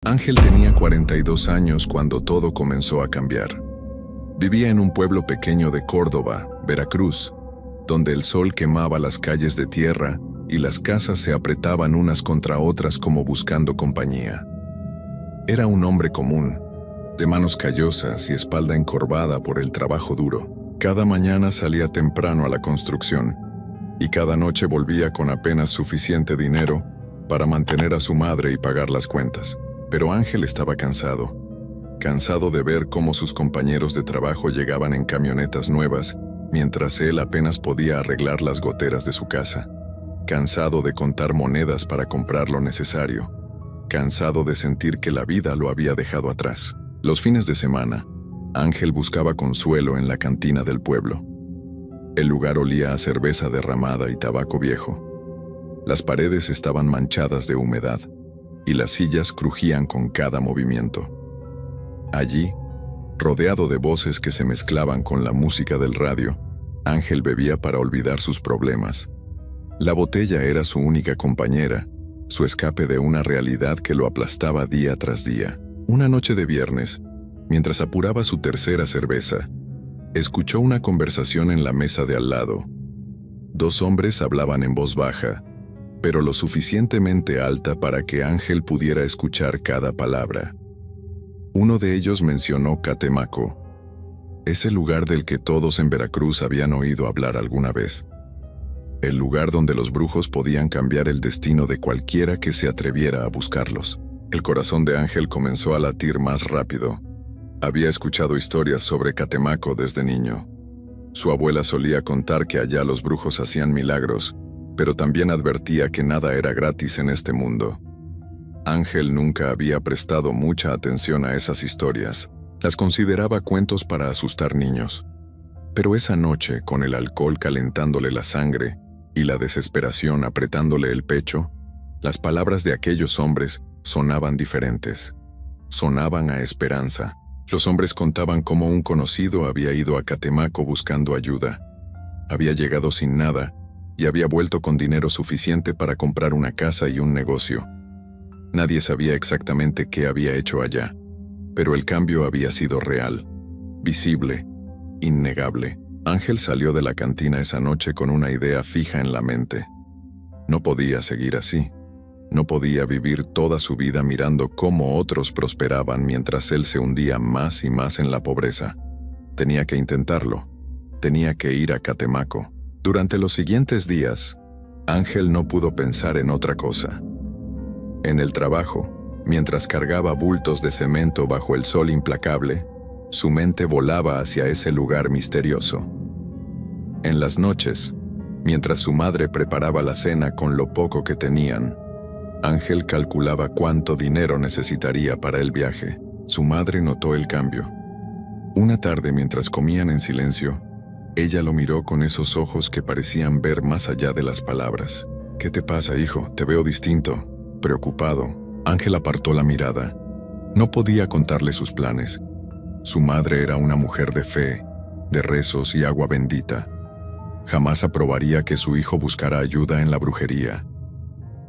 Ángel tenía 42 años cuando todo comenzó a cambiar. Vivía en un pueblo pequeño de Córdoba, Veracruz, donde el sol quemaba las calles de tierra y las casas se apretaban unas contra otras como buscando compañía. Era un hombre común, de manos callosas y espalda encorvada por el trabajo duro. Cada mañana salía temprano a la construcción y cada noche volvía con apenas suficiente dinero para mantener a su madre y pagar las cuentas. Pero Ángel estaba cansado de ver cómo sus compañeros de trabajo llegaban en camionetas nuevas, mientras él apenas podía arreglar las goteras de su casa. Cansado de contar monedas para comprar lo necesario. Cansado de sentir que la vida lo había dejado atrás. Los fines de semana, Ángel buscaba consuelo en la cantina del pueblo. El lugar olía a cerveza derramada y tabaco viejo. Las paredes estaban manchadas de humedad y las sillas crujían con cada movimiento. Allí, rodeado de voces que se mezclaban con la música del radio, Ángel bebía para olvidar sus problemas. La botella era su única compañera, su escape de una realidad que lo aplastaba día tras día. Una noche de viernes, mientras apuraba su tercera cerveza, escuchó una conversación en la mesa de al lado. Dos hombres hablaban en voz baja, pero lo suficientemente alta para que Ángel pudiera escuchar cada palabra. Uno de ellos mencionó Catemaco, ese lugar del que todos en Veracruz habían oído hablar alguna vez. El lugar donde los brujos podían cambiar el destino de cualquiera que se atreviera a buscarlos. El corazón de Ángel comenzó a latir más rápido. Había escuchado historias sobre Catemaco desde niño. Su abuela solía contar que allá los brujos hacían milagros, pero también advertía que nada era gratis en este mundo. Ángel nunca había prestado mucha atención a esas historias. Las consideraba cuentos para asustar niños. Pero esa noche, con el alcohol calentándole la sangre y la desesperación apretándole el pecho, las palabras de aquellos hombres sonaban diferentes. Sonaban a esperanza. Los hombres contaban cómo un conocido había ido a Catemaco buscando ayuda. Había llegado sin nada y había vuelto con dinero suficiente para comprar una casa y un negocio. Nadie sabía exactamente qué había hecho allá, pero el cambio había sido real, visible, innegable. Ángel salió de la cantina esa noche con una idea fija en la mente. No podía seguir así. No podía vivir toda su vida mirando cómo otros prosperaban mientras él se hundía más y más en la pobreza. Tenía que intentarlo. Tenía que ir a Catemaco. Durante los siguientes días, Ángel no pudo pensar en otra cosa. En el trabajo, mientras cargaba bultos de cemento bajo el sol implacable, su mente volaba hacia ese lugar misterioso. En las noches, mientras su madre preparaba la cena con lo poco que tenían, Ángel calculaba cuánto dinero necesitaría para el viaje. Su madre notó el cambio. Una tarde, mientras comían en silencio, ella lo miró con esos ojos que parecían ver más allá de las palabras. «¿Qué te pasa, hijo? Te veo distinto». Preocupado, Ángel apartó la mirada. No podía contarle sus planes. Su madre era una mujer de fe, de rezos y agua bendita. Jamás aprobaría que su hijo buscara ayuda en la brujería.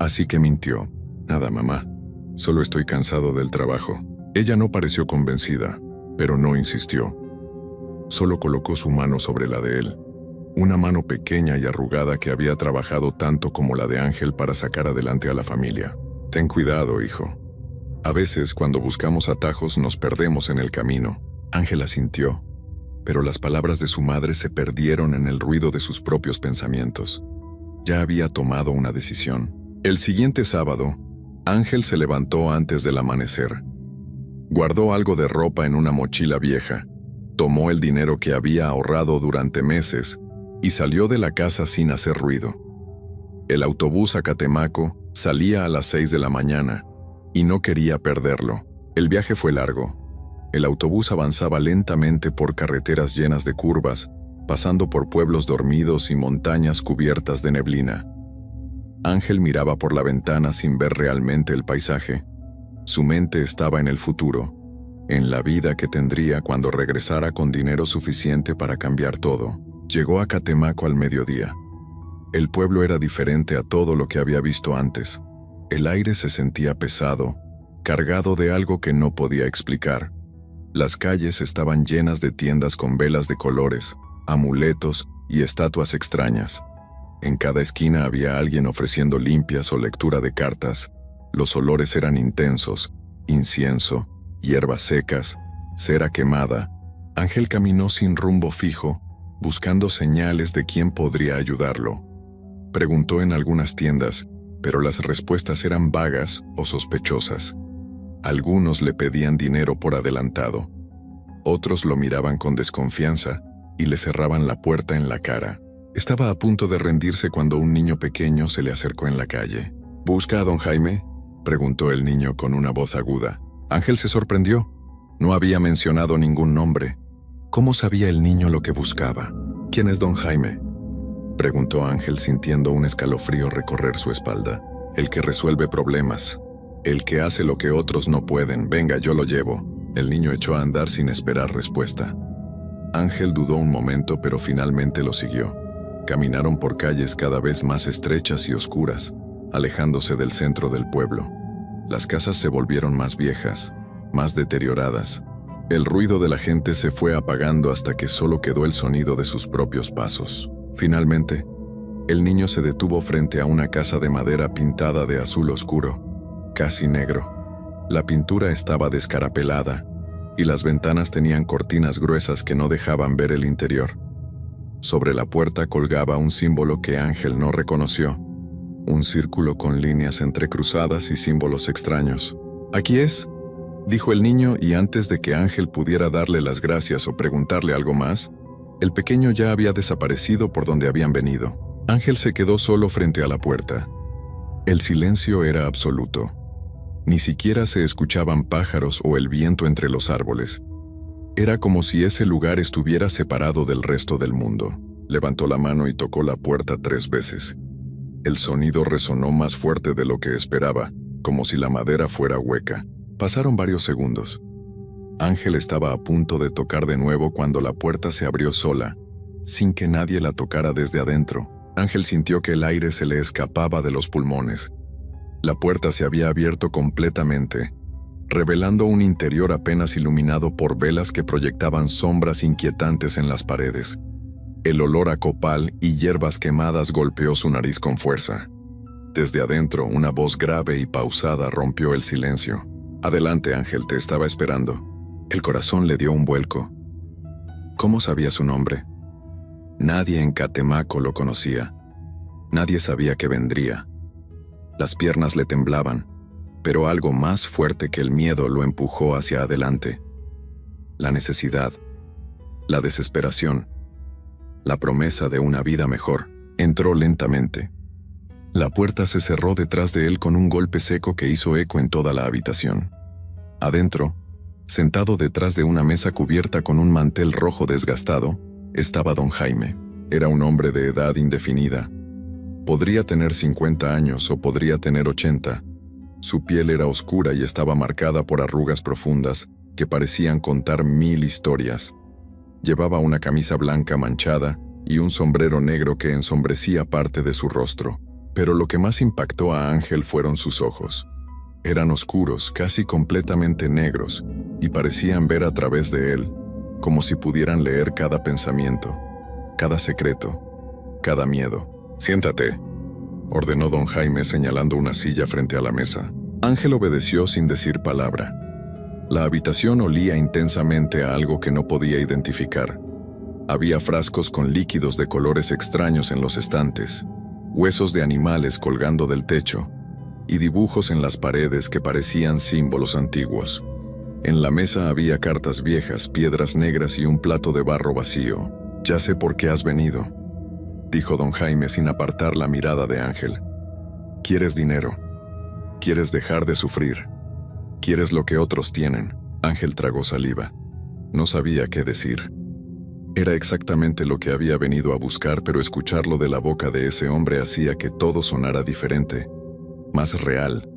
Así que mintió. «Nada, mamá. Solo estoy cansado del trabajo». Ella no pareció convencida, pero no insistió. Solo colocó su mano sobre la de él. Una mano pequeña y arrugada que había trabajado tanto como la de Ángel para sacar adelante a la familia. «Ten cuidado, hijo. A veces, cuando buscamos atajos, nos perdemos en el camino». Ángel asintió, pero las palabras de su madre se perdieron en el ruido de sus propios pensamientos. Ya había tomado una decisión. El siguiente sábado, Ángel se levantó antes del amanecer. Guardó algo de ropa en una mochila vieja, tomó el dinero que había ahorrado durante meses y salió de la casa sin hacer ruido. El autobús a Catemaco salía a las 6 de la mañana y no quería perderlo. El viaje fue largo. El autobús avanzaba lentamente por carreteras llenas de curvas, pasando por pueblos dormidos y montañas cubiertas de neblina. Ángel miraba por la ventana sin ver realmente el paisaje. Su mente estaba en el futuro, en la vida que tendría cuando regresara con dinero suficiente para cambiar todo. Llegó a Catemaco al mediodía. El pueblo era diferente a todo lo que había visto antes. El aire se sentía pesado, cargado de algo que no podía explicar. Las calles estaban llenas de tiendas con velas de colores, amuletos y estatuas extrañas. En cada esquina había alguien ofreciendo limpias o lectura de cartas. Los olores eran intensos: incienso, hierbas secas, cera quemada. Ángel caminó sin rumbo fijo, buscando señales de quién podría ayudarlo. Preguntó en algunas tiendas, pero las respuestas eran vagas o sospechosas. Algunos le pedían dinero por adelantado. Otros lo miraban con desconfianza y le cerraban la puerta en la cara. Estaba a punto de rendirse cuando un niño pequeño se le acercó en la calle. ¿Busca a don Jaime?, preguntó el niño con una voz aguda. Ángel se sorprendió. No había mencionado ningún nombre. ¿Cómo sabía el niño lo que buscaba? ¿Quién es don Jaime?, preguntó Ángel sintiendo un escalofrío recorrer su espalda. El que resuelve problemas. El que hace lo que otros no pueden. Venga, yo lo llevo. El niño echó a andar sin esperar respuesta. Ángel dudó un momento, pero finalmente lo siguió. Caminaron por calles cada vez más estrechas y oscuras, alejándose del centro del pueblo. Las casas se volvieron más viejas, más deterioradas. El ruido de la gente se fue apagando hasta que solo quedó el sonido de sus propios pasos. Finalmente, el niño se detuvo frente a una casa de madera pintada de azul oscuro, casi negro. La pintura estaba descarapelada, y las ventanas tenían cortinas gruesas que no dejaban ver el interior. Sobre la puerta colgaba un símbolo que Ángel no reconoció, un círculo con líneas entrecruzadas y símbolos extraños. «¿Aquí es?», dijo el niño, y antes de que Ángel pudiera darle las gracias o preguntarle algo más, el pequeño ya había desaparecido por donde habían venido. Ángel se quedó solo frente a la puerta. El silencio era absoluto. Ni siquiera se escuchaban pájaros o el viento entre los árboles. Era como si ese lugar estuviera separado del resto del mundo. Levantó la mano y tocó la puerta 3 veces. El sonido resonó más fuerte de lo que esperaba, como si la madera fuera hueca. Pasaron varios segundos. Ángel estaba a punto de tocar de nuevo cuando la puerta se abrió sola, sin que nadie la tocara desde adentro. Ángel sintió que el aire se le escapaba de los pulmones. La puerta se había abierto completamente, revelando un interior apenas iluminado por velas que proyectaban sombras inquietantes en las paredes. El olor a copal y hierbas quemadas golpeó su nariz con fuerza. Desde adentro, una voz grave y pausada rompió el silencio. «Adelante, Ángel, te estaba esperando». El corazón le dio un vuelco. ¿Cómo sabía su nombre? Nadie en Catemaco lo conocía. Nadie sabía que vendría. Las piernas le temblaban, pero algo más fuerte que el miedo lo empujó hacia adelante. La necesidad, la desesperación, la promesa de una vida mejor. Entró lentamente. La puerta se cerró detrás de él con un golpe seco que hizo eco en toda la habitación. Adentro, sentado detrás de una mesa cubierta con un mantel rojo desgastado, estaba don Jaime. Era un hombre de edad indefinida. Podría tener 50 años o podría tener 80. Su piel era oscura y estaba marcada por arrugas profundas que parecían contar 1000 historias. Llevaba una camisa blanca manchada y un sombrero negro que ensombrecía parte de su rostro. Pero lo que más impactó a Ángel fueron sus ojos. Eran oscuros, casi completamente negros, y parecían ver a través de él, como si pudieran leer cada pensamiento, cada secreto, cada miedo. «Siéntate», ordenó don Jaime señalando una silla frente a la mesa. Ángel obedeció sin decir palabra. La habitación olía intensamente a algo que no podía identificar. Había frascos con líquidos de colores extraños en los estantes, huesos de animales colgando del techo, y dibujos en las paredes que parecían símbolos antiguos. En la mesa había cartas viejas, piedras negras y un plato de barro vacío. «Ya sé por qué has venido», dijo don Jaime sin apartar la mirada de Ángel. «Quieres dinero. Quieres dejar de sufrir. Quieres lo que otros tienen». Ángel tragó saliva. No sabía qué decir. Era exactamente lo que había venido a buscar, pero escucharlo de la boca de ese hombre hacía que todo sonara diferente, más real,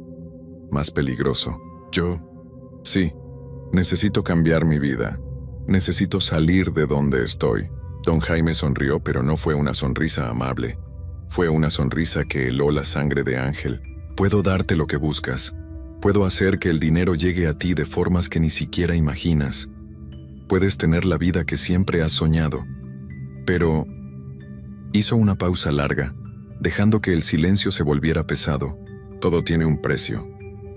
más peligroso. Sí, necesito cambiar mi vida. Necesito salir de donde estoy». Don Jaime sonrió, pero no fue una sonrisa amable. Fue una sonrisa que heló la sangre de Ángel. «Puedo darte lo que buscas. Puedo hacer que el dinero llegue a ti de formas que ni siquiera imaginas. Puedes tener la vida que siempre has soñado. Pero... Hizo una pausa larga, dejando que el silencio se volviera pesado. Todo tiene un precio.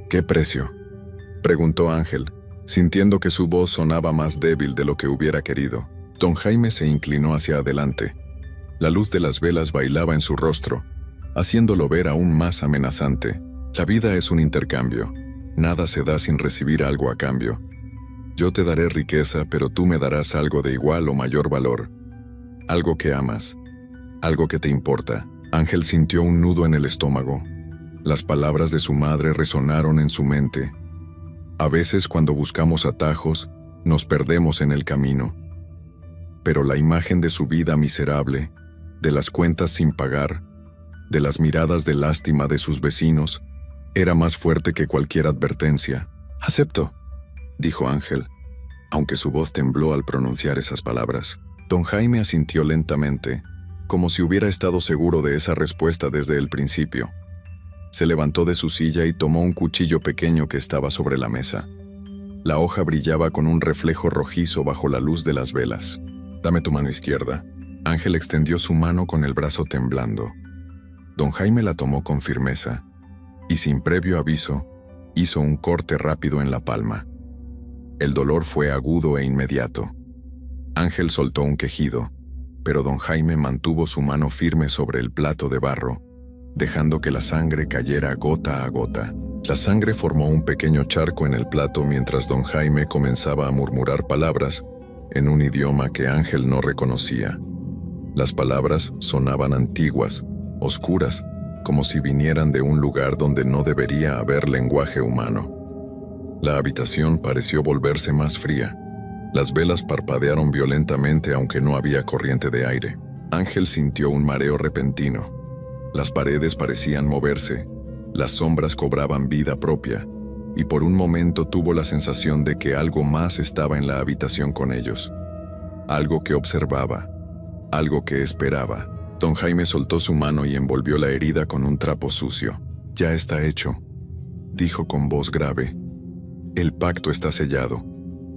¿Qué precio?, preguntó Ángel, sintiendo que su voz sonaba más débil de lo que hubiera querido. Don Jaime se inclinó hacia adelante. La luz de las velas bailaba en su rostro, haciéndolo ver aún más amenazante. La vida es un intercambio. Nada se da sin recibir algo a cambio. Yo te daré riqueza, pero tú me darás algo de igual o mayor valor. Algo que amas. Algo que te importa. Ángel sintió un nudo en el estómago. Las palabras de su madre resonaron en su mente. A veces, cuando buscamos atajos, nos perdemos en el camino. Pero la imagen de su vida miserable, de las cuentas sin pagar, de las miradas de lástima de sus vecinos, era más fuerte que cualquier advertencia. «Acepto», dijo Ángel, aunque su voz tembló al pronunciar esas palabras. Don Jaime asintió lentamente, como si hubiera estado seguro de esa respuesta desde el principio. Se levantó de su silla y tomó un cuchillo pequeño que estaba sobre la mesa. La hoja brillaba con un reflejo rojizo bajo la luz de las velas. «Dame tu mano izquierda». Ángel extendió su mano con el brazo temblando. Don Jaime la tomó con firmeza, y sin previo aviso, hizo un corte rápido en la palma. El dolor fue agudo e inmediato. Ángel soltó un quejido, pero don Jaime mantuvo su mano firme sobre el plato de barro, dejando que la sangre cayera gota a gota. La sangre formó un pequeño charco en el plato mientras don Jaime comenzaba a murmurar palabras en un idioma que Ángel no reconocía. Las palabras sonaban antiguas, oscuras, como si vinieran de un lugar donde no debería haber lenguaje humano. La habitación pareció volverse más fría. Las velas parpadearon violentamente aunque no había corriente de aire. Ángel sintió un mareo repentino. Las paredes parecían moverse, las sombras cobraban vida propia, y por un momento tuvo la sensación de que algo más estaba en la habitación con ellos. Algo que observaba, algo que esperaba. Don Jaime soltó su mano y envolvió la herida con un trapo sucio. «Ya está hecho», dijo con voz grave. «El pacto está sellado.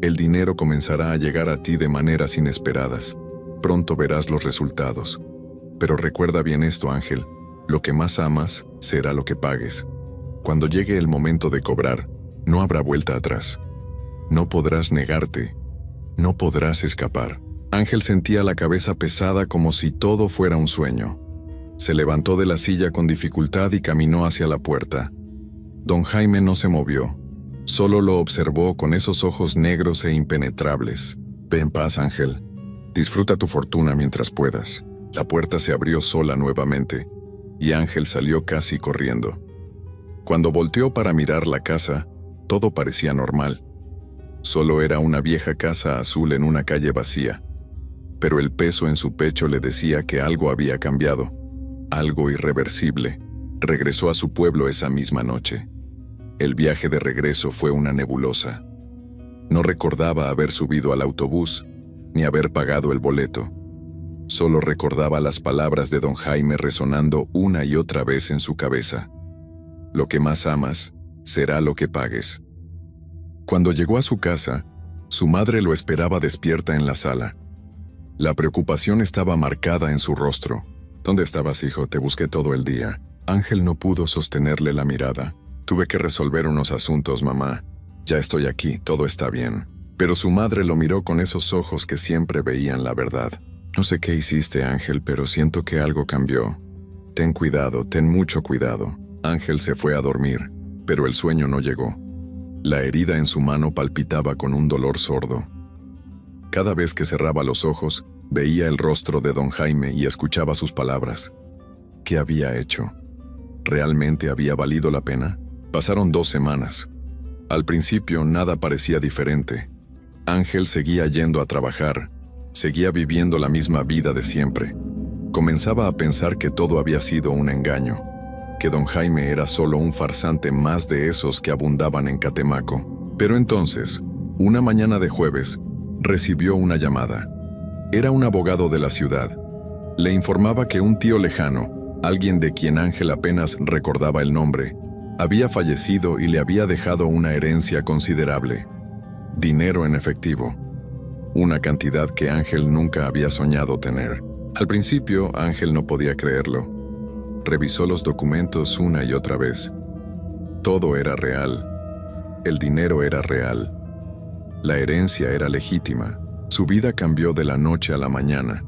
El dinero comenzará a llegar a ti de maneras inesperadas. Pronto verás los resultados. Pero recuerda bien esto, Ángel. Lo que más amas será lo que pagues. Cuando llegue el momento de cobrar, no habrá vuelta atrás. No podrás negarte. No podrás escapar». Ángel sentía la cabeza pesada como si todo fuera un sueño. Se levantó de la silla con dificultad y caminó hacia la puerta. Don Jaime no se movió. Solo lo observó con esos ojos negros e impenetrables. «Ve en paz, Ángel. Disfruta tu fortuna mientras puedas». La puerta se abrió sola nuevamente, y Ángel salió casi corriendo. Cuando volteó para mirar la casa, todo parecía normal. Solo era una vieja casa azul en una calle vacía. Pero el peso en su pecho le decía que algo había cambiado, algo irreversible. Regresó a su pueblo esa misma noche. El viaje de regreso fue una nebulosa. No recordaba haber subido al autobús, ni haber pagado el boleto. Solo recordaba las palabras de don Jaime resonando una y otra vez en su cabeza. «Lo que más amas será lo que pagues». Cuando llegó a su casa, su madre lo esperaba despierta en la sala. La preocupación estaba marcada en su rostro. «¿Dónde estabas, hijo? Te busqué todo el día». Ángel no pudo sostenerle la mirada. «Tuve que resolver unos asuntos, mamá. Ya estoy aquí, todo está bien». Pero su madre lo miró con esos ojos que siempre veían la verdad. «No sé qué hiciste, Ángel, pero siento que algo cambió. Ten cuidado, ten mucho cuidado». Ángel se fue a dormir, pero el sueño no llegó. La herida en su mano palpitaba con un dolor sordo. Cada vez que cerraba los ojos, veía el rostro de don Jaime y escuchaba sus palabras. ¿Qué había hecho? ¿Realmente había valido la pena? Pasaron 2 semanas. Al principio nada parecía diferente. Ángel seguía yendo a trabajar, seguía viviendo la misma vida de siempre. Comenzaba a pensar que todo había sido un engaño, que don Jaime era solo un farsante más de esos que abundaban en Catemaco. Pero entonces, una mañana de jueves, recibió una llamada. Era un abogado de la ciudad. Le informaba que un tío lejano, alguien de quien Ángel apenas recordaba el nombre, Había fallecido y le había dejado una herencia considerable. Dinero en efectivo. Una cantidad que Ángel nunca había soñado tener. Al principio, Ángel no podía creerlo. Revisó los documentos una y otra vez. Todo era real. El dinero era real. La herencia era legítima. Su vida cambió de la noche a la mañana.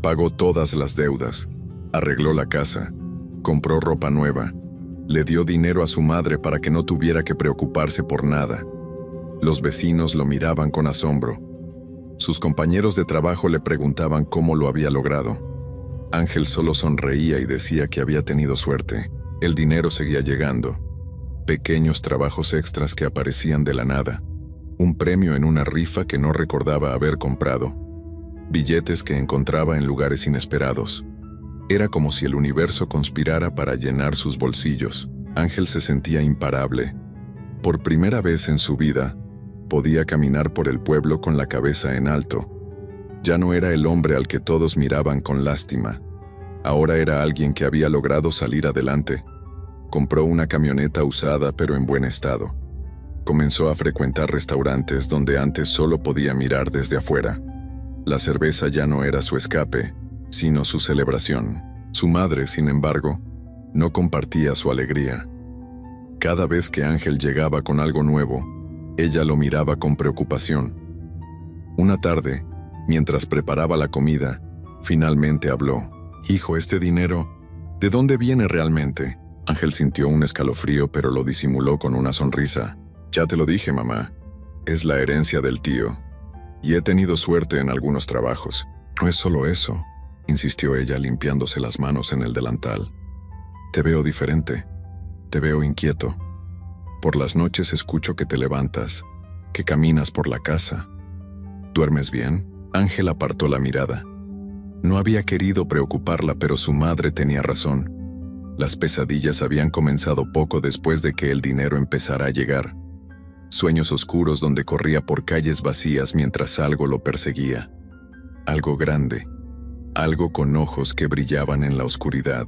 Pagó todas las deudas. Arregló la casa. Compró ropa nueva. Le dio dinero a su madre para que no tuviera que preocuparse por nada. Los vecinos lo miraban con asombro. Sus compañeros de trabajo le preguntaban cómo lo había logrado. Ángel solo sonreía y decía que había tenido suerte. El dinero seguía llegando. Pequeños trabajos extras que aparecían de la nada. Un premio en una rifa que no recordaba haber comprado. Billetes que encontraba en lugares inesperados. Era como si el universo conspirara para llenar sus bolsillos. Ángel se sentía imparable. Por primera vez en su vida, podía caminar por el pueblo con la cabeza en alto. Ya no era el hombre al que todos miraban con lástima. Ahora era alguien que había logrado salir adelante. Compró una camioneta usada pero en buen estado. Comenzó a frecuentar restaurantes donde antes solo podía mirar desde afuera. La cerveza ya no era su escape, sino su celebración. Su madre, sin embargo, no compartía su alegría. Cada vez que Ángel llegaba con algo nuevo, ella lo miraba con preocupación. Una tarde, mientras preparaba la comida, finalmente habló. «Hijo, este dinero, ¿de dónde viene realmente?» Ángel sintió un escalofrío, pero lo disimuló con una sonrisa. «Ya te lo dije, mamá. Es la herencia del tío. Y he tenido suerte en algunos trabajos». «No es solo eso», insistió ella limpiándose las manos en el delantal. «Te veo diferente. Te veo inquieto. Por las noches escucho que te levantas, que caminas por la casa. ¿Duermes bien?» Ángel apartó la mirada. No había querido preocuparla, pero su madre tenía razón. Las pesadillas habían comenzado poco después de que el dinero empezara a llegar. Sueños oscuros donde corría por calles vacías mientras algo lo perseguía. Algo grande. Algo con ojos que brillaban en la oscuridad.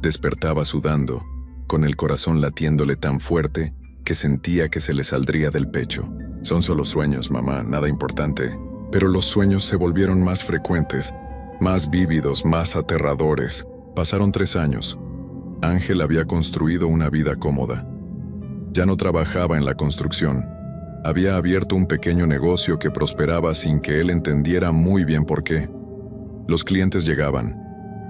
Despertaba sudando, con el corazón latiéndole tan fuerte que sentía que se le saldría del pecho. «Son solo sueños, mamá, nada importante». Pero los sueños se volvieron más frecuentes, más vívidos, más aterradores. Pasaron 3 años. Ángel había construido una vida cómoda. Ya no trabajaba en la construcción. Había abierto un pequeño negocio que prosperaba sin que él entendiera muy bien por qué. Los clientes llegaban.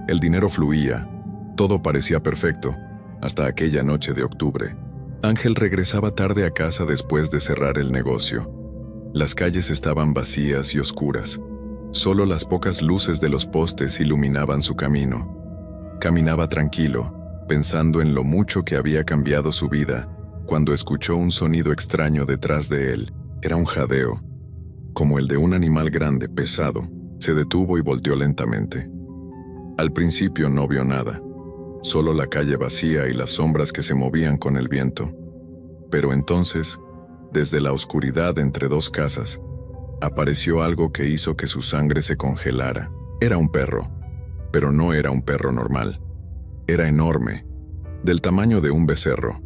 El dinero fluía. Todo parecía perfecto, hasta aquella noche de octubre. Ángel regresaba tarde a casa después de cerrar el negocio. Las calles estaban vacías y oscuras. Solo las pocas luces de los postes iluminaban su camino. Caminaba tranquilo, pensando en lo mucho que había cambiado su vida, cuando escuchó un sonido extraño detrás de él. Era un jadeo, como el de un animal grande, pesado. Se detuvo y volteó lentamente. Al principio no vio nada, solo la calle vacía y las sombras que se movían con el viento. Pero entonces, desde la oscuridad entre 2 casas, apareció algo que hizo que su sangre se congelara. Era un perro, pero no era un perro normal. Era enorme, del tamaño de un becerro.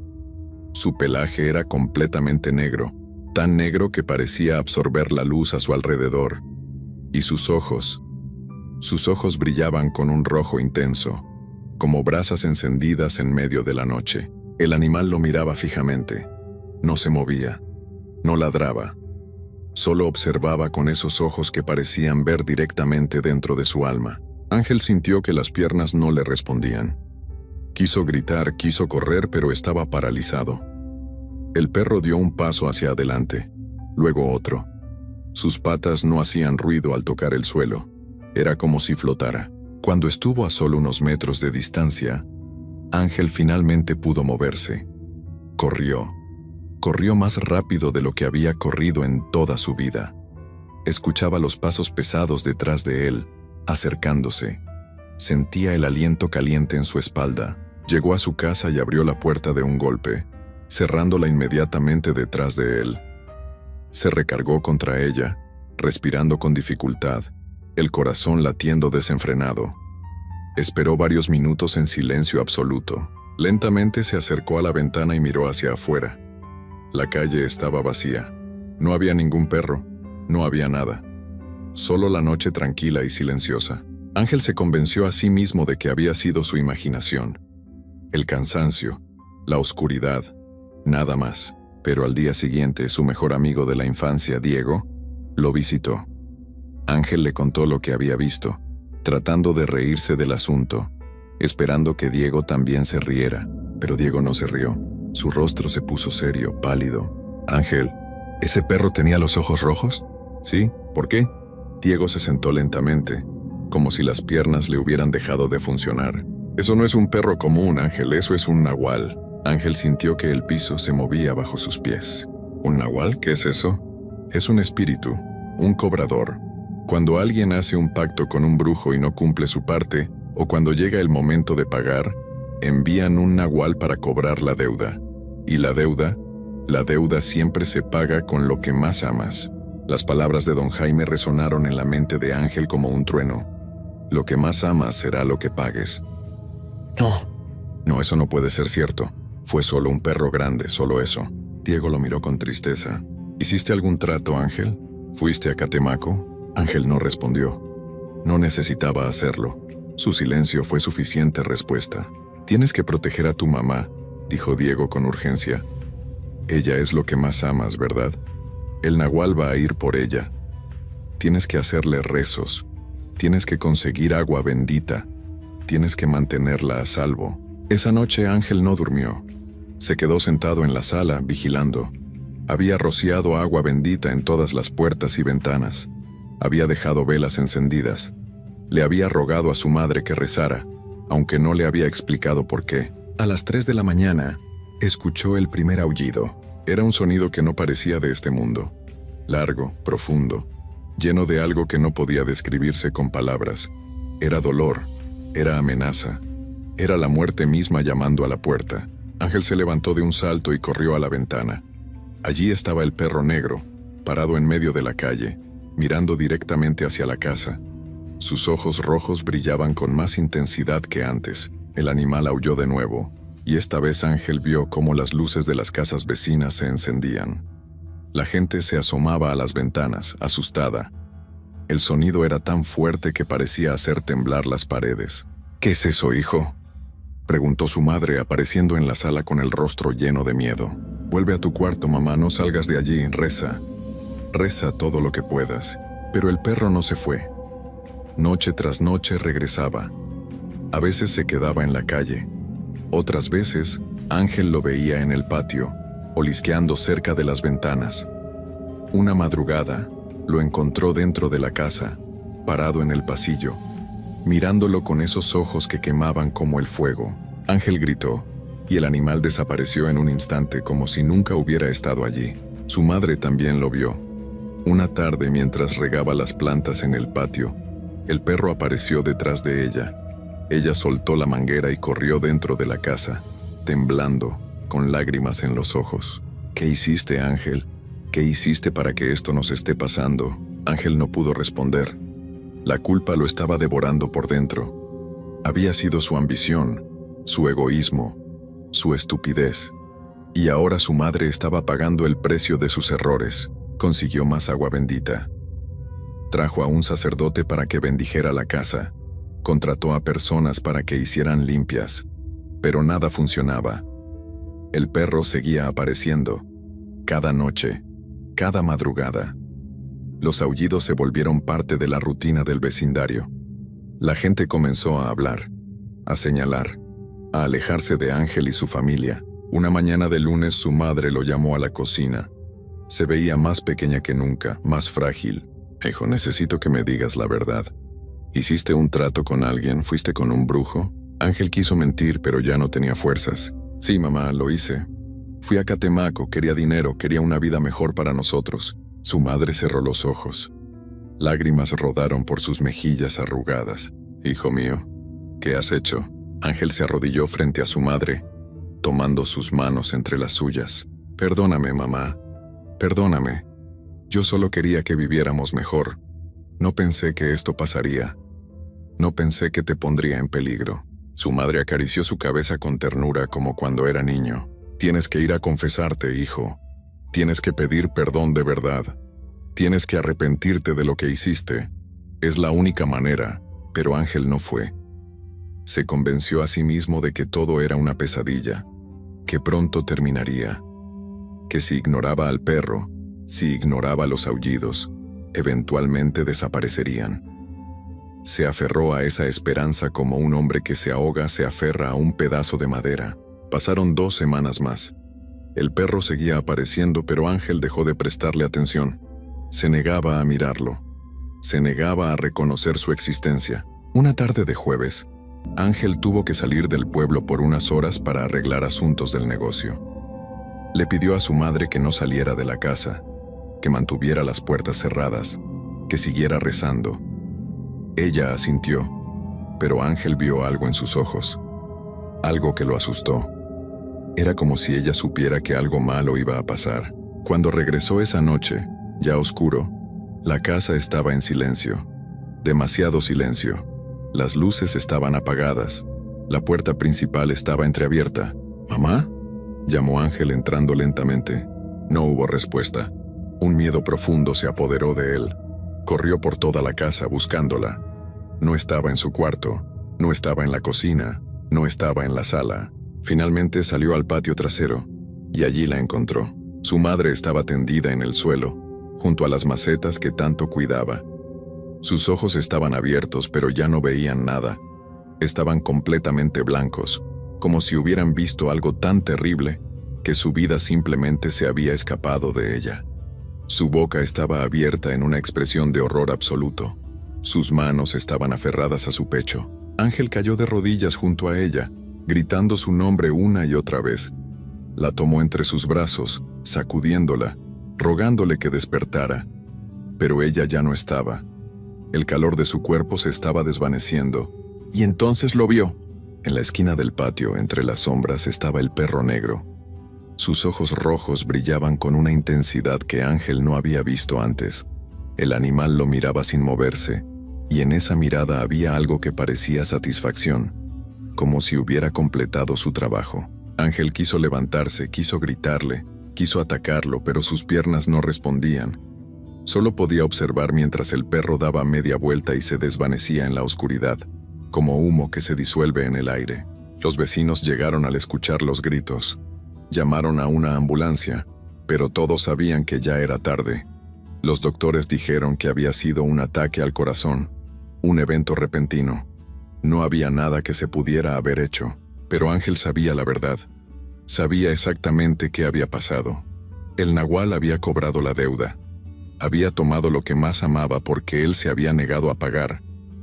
Su pelaje era completamente negro, tan negro que parecía absorber la luz a su alrededor. Y sus ojos brillaban con un rojo intenso, como brasas encendidas en medio de la noche. El animal lo miraba fijamente. No se movía, no ladraba. Solo observaba con esos ojos que parecían ver directamente dentro de su alma. Ángel sintió que las piernas no le respondían. Quiso gritar, quiso correr, pero estaba paralizado. El perro dio un paso hacia adelante, luego otro. Sus patas no hacían ruido al tocar el suelo. Era como si flotara. Cuando estuvo a solo unos metros de distancia, Ángel finalmente pudo moverse. Corrió. Corrió más rápido de lo que había corrido en toda su vida. Escuchaba los pasos pesados detrás de él, acercándose. Sentía el aliento caliente en su espalda. Llegó a su casa y abrió la puerta de un golpe, cerrándola inmediatamente detrás de él. Se recargó contra ella, respirando con dificultad, el corazón latiendo desenfrenado. Esperó varios minutos en silencio absoluto. Lentamente se acercó a la ventana y miró hacia afuera. La calle estaba vacía. No había ningún perro, no había nada. Solo la noche tranquila y silenciosa. Ángel se convenció a sí mismo de que había sido su imaginación. El cansancio, la oscuridad, nada más. Pero al día siguiente, su mejor amigo de la infancia, Diego, lo visitó. Ángel le contó lo que había visto, tratando de reírse del asunto, esperando que Diego también se riera, pero Diego no se rió. Su rostro se puso serio, pálido. Ángel, ¿ese perro tenía los ojos rojos? Sí, ¿por qué? Diego se sentó lentamente, como si las piernas le hubieran dejado de funcionar. Eso no es un perro común, Ángel, eso es un nahual. Ángel sintió que el piso se movía bajo sus pies. ¿Un nahual? ¿Qué es eso? Es un espíritu, un cobrador. Cuando alguien hace un pacto con un brujo y no cumple su parte, o cuando llega el momento de pagar, envían un nahual para cobrar la deuda. Y la deuda siempre se paga con lo que más amas. Las palabras de don Jaime resonaron en la mente de Ángel como un trueno. Lo que más amas será lo que pagues. No, eso no puede ser cierto. Fue solo un perro grande, solo eso. Diego lo miró con tristeza. ¿Hiciste algún trato, Ángel? ¿Fuiste a Catemaco? Ángel no respondió. No necesitaba hacerlo. Su silencio fue suficiente respuesta. Tienes que proteger a tu mamá, dijo Diego con urgencia. Ella es lo que más amas, ¿verdad? El nahual va a ir por ella. Tienes que hacerle rezos. Tienes que conseguir agua bendita. Tienes que mantenerla a salvo. Esa noche Ángel no durmió. Se quedó sentado en la sala, vigilando. Había rociado agua bendita en todas las puertas y ventanas. Había dejado velas encendidas. Le había rogado a su madre que rezara, aunque no le había explicado por qué. A las 3 de la mañana, escuchó el primer aullido. Era un sonido que no parecía de este mundo. Largo, profundo, lleno de algo que no podía describirse con palabras. Era dolor, era amenaza, era la muerte misma llamando a la puerta. Ángel se levantó de un salto y corrió a la ventana. Allí estaba el perro negro, parado en medio de la calle, mirando directamente hacia la casa. Sus ojos rojos brillaban con más intensidad que antes. El animal aulló de nuevo, y esta vez Ángel vio cómo las luces de las casas vecinas se encendían. La gente se asomaba a las ventanas, asustada. El sonido era tan fuerte que parecía hacer temblar las paredes. ¿Qué es eso, hijo?, preguntó su madre, apareciendo en la sala con el rostro lleno de miedo. Vuelve a tu cuarto, mamá, no salgas de allí, reza. Reza todo lo que puedas. Pero el perro no se fue. Noche tras noche regresaba. A veces se quedaba en la calle. Otras veces, Ángel lo veía en el patio, olisqueando cerca de las ventanas. Una madrugada, lo encontró dentro de la casa, parado en el pasillo, mirándolo con esos ojos que quemaban como el fuego. Ángel gritó, y el animal desapareció en un instante como si nunca hubiera estado allí. Su madre también lo vio. Una tarde, mientras regaba las plantas en el patio, el perro apareció detrás de ella. Ella soltó la manguera y corrió dentro de la casa, temblando, con lágrimas en los ojos. ¿Qué hiciste, Ángel? ¿Qué hiciste para que esto nos esté pasando? Ángel no pudo responder. La culpa lo estaba devorando por dentro. Había sido su ambición, su egoísmo, su estupidez. Y ahora su madre estaba pagando el precio de sus errores. Consiguió más agua bendita. Trajo a un sacerdote para que bendijera la casa. Contrató a personas para que hicieran limpias. Pero nada funcionaba. El perro seguía apareciendo. Cada noche, cada madrugada. Los aullidos se volvieron parte de la rutina del vecindario. La gente comenzó a hablar, a señalar, a alejarse de Ángel y su familia. Una mañana de lunes su madre lo llamó a la cocina. Se veía más pequeña que nunca, más frágil. Hijo, necesito que me digas la verdad. ¿Hiciste un trato con alguien? ¿Fuiste con un brujo? Ángel quiso mentir, pero ya no tenía fuerzas. Sí, mamá, lo hice. Fui a Catemaco, quería dinero, quería una vida mejor para nosotros. Su madre cerró los ojos. Lágrimas rodaron por sus mejillas arrugadas. Hijo mío, ¿qué has hecho? Ángel se arrodilló frente a su madre, tomando sus manos entre las suyas. Perdóname, mamá. Perdóname. Yo solo quería que viviéramos mejor. No pensé que esto pasaría. No pensé que te pondría en peligro. Su madre acarició su cabeza con ternura como cuando era niño. Tienes que ir a confesarte, hijo. Tienes que pedir perdón de verdad. Tienes que arrepentirte de lo que hiciste. Es la única manera, pero Ángel no fue. Se convenció a sí mismo de que todo era una pesadilla, que pronto terminaría, que si ignoraba al perro, si ignoraba los aullidos, eventualmente desaparecerían. Se aferró a esa esperanza como un hombre que se ahoga se aferra a un pedazo de madera. Pasaron 2 semanas más. El perro seguía apareciendo, pero Ángel dejó de prestarle atención. Se negaba a mirarlo. Se negaba a reconocer su existencia. Una tarde de jueves, Ángel tuvo que salir del pueblo por unas horas para arreglar asuntos del negocio. Le pidió a su madre que no saliera de la casa, que mantuviera las puertas cerradas, que siguiera rezando. Ella asintió, pero Ángel vio algo en sus ojos, algo que lo asustó. Era como si ella supiera que algo malo iba a pasar. Cuando regresó esa noche, ya oscuro, la casa estaba en silencio, demasiado silencio. Las luces estaban apagadas, la puerta principal estaba entreabierta. «¿Mamá?», llamó Ángel entrando lentamente. No hubo respuesta. Un miedo profundo se apoderó de él. Corrió por toda la casa buscándola. No estaba en su cuarto, no estaba en la cocina, no estaba en la sala. Finalmente salió al patio trasero, y allí la encontró. Su madre estaba tendida en el suelo, junto a las macetas que tanto cuidaba. Sus ojos estaban abiertos, pero ya no veían nada. Estaban completamente blancos, como si hubieran visto algo tan terrible que su vida simplemente se había escapado de ella. Su boca estaba abierta en una expresión de horror absoluto. Sus manos estaban aferradas a su pecho. Ángel cayó de rodillas junto a ella, gritando su nombre una y otra vez. La tomó entre sus brazos, sacudiéndola, rogándole que despertara. Pero ella ya no estaba. El calor de su cuerpo se estaba desvaneciendo, y entonces lo vio. En la esquina del patio, entre las sombras, estaba el perro negro. Sus ojos rojos brillaban con una intensidad que Ángel no había visto antes. El animal lo miraba sin moverse, y en esa mirada había algo que parecía satisfacción, como si hubiera completado su trabajo. Ángel quiso levantarse, quiso gritarle, quiso atacarlo, pero sus piernas no respondían. Solo podía observar mientras el perro daba media vuelta y se desvanecía en la oscuridad, como humo que se disuelve en el aire. Los vecinos llegaron al escuchar los gritos. Llamaron a una ambulancia, pero todos sabían que ya era tarde. Los doctores dijeron que había sido un ataque al corazón, un evento repentino. No había nada que se pudiera haber hecho, pero Ángel sabía la verdad. Sabía exactamente qué había pasado. El nahual había cobrado la deuda. Había tomado lo que más amaba porque él se había negado a pagar,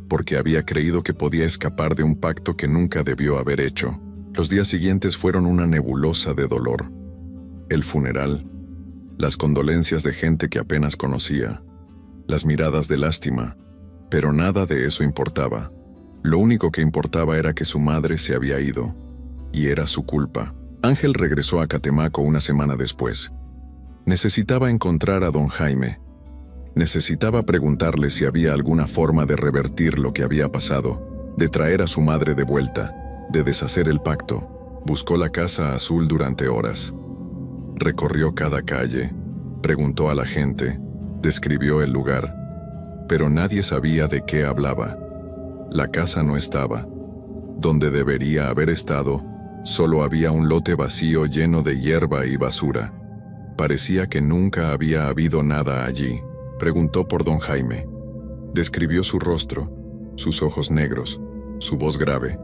porque había creído que podía escapar de un pacto que nunca debió haber hecho. Los días siguientes fueron una nebulosa de dolor. El funeral, las condolencias de gente que apenas conocía, las miradas de lástima, pero nada de eso importaba. Lo único que importaba era que su madre se había ido, y era su culpa. Ángel regresó a Catemaco una semana después. Necesitaba encontrar a don Jaime. Necesitaba preguntarle si había alguna forma de revertir lo que había pasado, de traer a su madre de vuelta, de deshacer el pacto. Buscó la Casa Azul durante horas. Recorrió cada calle, preguntó a la gente, describió el lugar, pero nadie sabía de qué hablaba. La casa no estaba. Donde debería haber estado, solo había un lote vacío lleno de hierba y basura. Parecía que nunca había habido nada allí. Preguntó por don Jaime. Describió su rostro, sus ojos negros, su voz grave.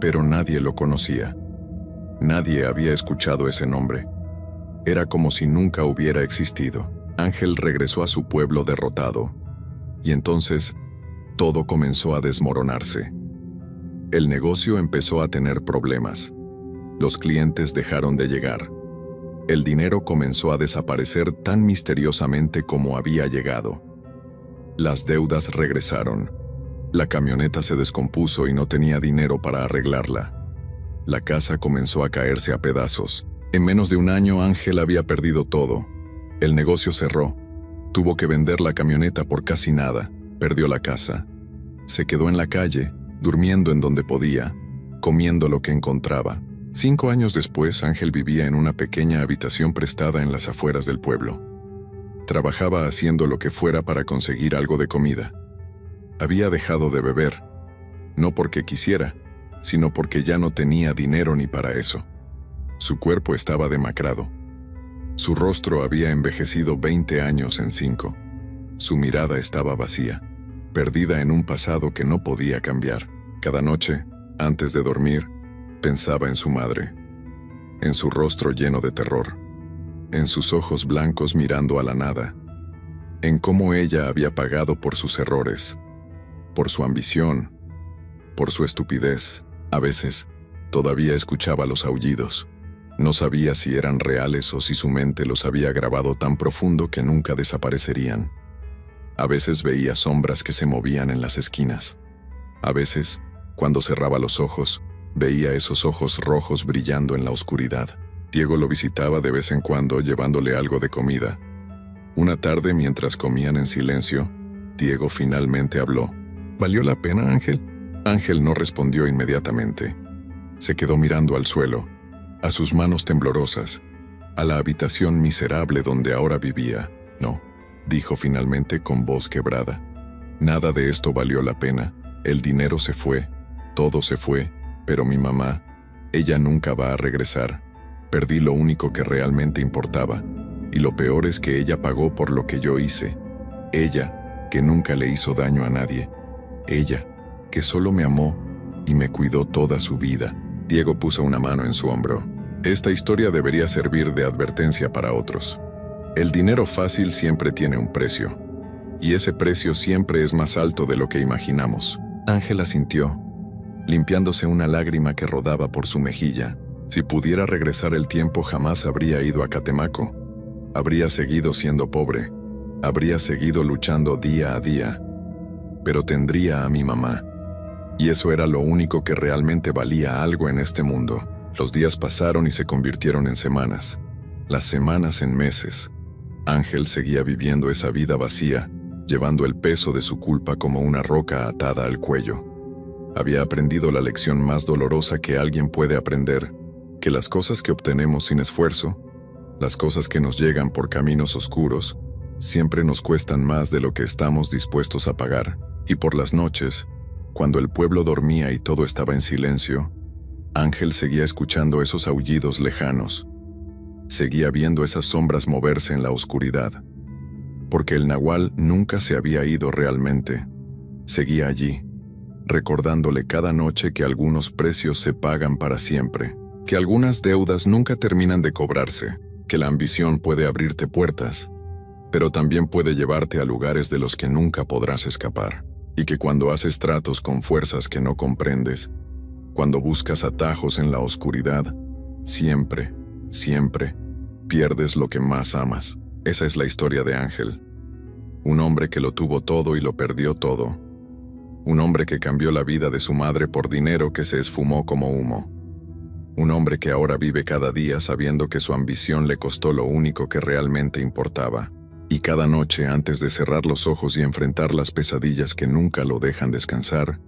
Pero nadie lo conocía. Nadie había escuchado ese nombre. Era como si nunca hubiera existido. Ángel regresó a su pueblo derrotado. Y entonces, todo comenzó a desmoronarse. El negocio empezó a tener problemas. Los clientes dejaron de llegar. El dinero comenzó a desaparecer tan misteriosamente como había llegado. Las deudas regresaron. La camioneta se descompuso y no tenía dinero para arreglarla. La casa comenzó a caerse a pedazos. En menos de un año Ángel había perdido todo. El negocio cerró. Tuvo que vender la camioneta por casi nada. Perdió la casa. Se quedó en la calle, durmiendo en donde podía, comiendo lo que encontraba. 5 años después, Ángel vivía en una pequeña habitación prestada en las afueras del pueblo. Trabajaba haciendo lo que fuera para conseguir algo de comida. Había dejado de beber, no porque quisiera, sino porque ya no tenía dinero ni para eso. Su cuerpo estaba demacrado. Su rostro había envejecido 20 años en 5. Su mirada estaba vacía, perdida en un pasado que no podía cambiar. Cada noche, antes de dormir, pensaba en su madre, en su rostro lleno de terror, en sus ojos blancos mirando a la nada, en cómo ella había pagado por sus errores, por su ambición, por su estupidez. A veces, todavía escuchaba los aullidos. No sabía si eran reales o si su mente los había grabado tan profundo que nunca desaparecerían. A veces veía sombras que se movían en las esquinas. A veces, cuando cerraba los ojos, veía esos ojos rojos brillando en la oscuridad. Diego lo visitaba de vez en cuando llevándole algo de comida. Una tarde, mientras comían en silencio, Diego finalmente habló. ¿Valió la pena, Ángel? Ángel no respondió inmediatamente. Se quedó mirando al suelo, a sus manos temblorosas, a la habitación miserable donde ahora vivía. No, dijo finalmente con voz quebrada. Nada de esto valió la pena. El dinero se fue, todo se fue, pero mi mamá, ella nunca va a regresar. Perdí lo único que realmente importaba, y lo peor es que ella pagó por lo que yo hice. Ella, que nunca le hizo daño a nadie. Ella, que solo me amó y me cuidó toda su vida. Diego puso una mano en su hombro. Esta historia debería servir de advertencia para otros. El dinero fácil siempre tiene un precio, y ese precio siempre es más alto de lo que imaginamos. Ángel asintió, limpiándose una lágrima que rodaba por su mejilla. Si pudiera regresar el tiempo, jamás habría ido a Catemaco. Habría seguido siendo pobre. Habría seguido luchando día a día. Pero tendría a mi mamá. Y eso era lo único que realmente valía algo en este mundo. Los días pasaron y se convirtieron en semanas. Las semanas en meses. Ángel seguía viviendo esa vida vacía, llevando el peso de su culpa como una roca atada al cuello. Había aprendido la lección más dolorosa que alguien puede aprender, que las cosas que obtenemos sin esfuerzo, las cosas que nos llegan por caminos oscuros, siempre nos cuestan más de lo que estamos dispuestos a pagar. Y por las noches, cuando el pueblo dormía y todo estaba en silencio, Ángel seguía escuchando esos aullidos lejanos. Seguía viendo esas sombras moverse en la oscuridad. Porque el nahual nunca se había ido realmente. Seguía allí, recordándole cada noche que algunos precios se pagan para siempre, que algunas deudas nunca terminan de cobrarse, que la ambición puede abrirte puertas, pero también puede llevarte a lugares de los que nunca podrás escapar, y que cuando haces tratos con fuerzas que no comprendes, cuando buscas atajos en la oscuridad, siempre, siempre, pierdes lo que más amas. Esa es la historia de Ángel. Un hombre que lo tuvo todo y lo perdió todo. Un hombre que cambió la vida de su madre por dinero que se esfumó como humo. Un hombre que ahora vive cada día sabiendo que su ambición le costó lo único que realmente importaba. Y cada noche, antes de cerrar los ojos y enfrentar las pesadillas que nunca lo dejan descansar,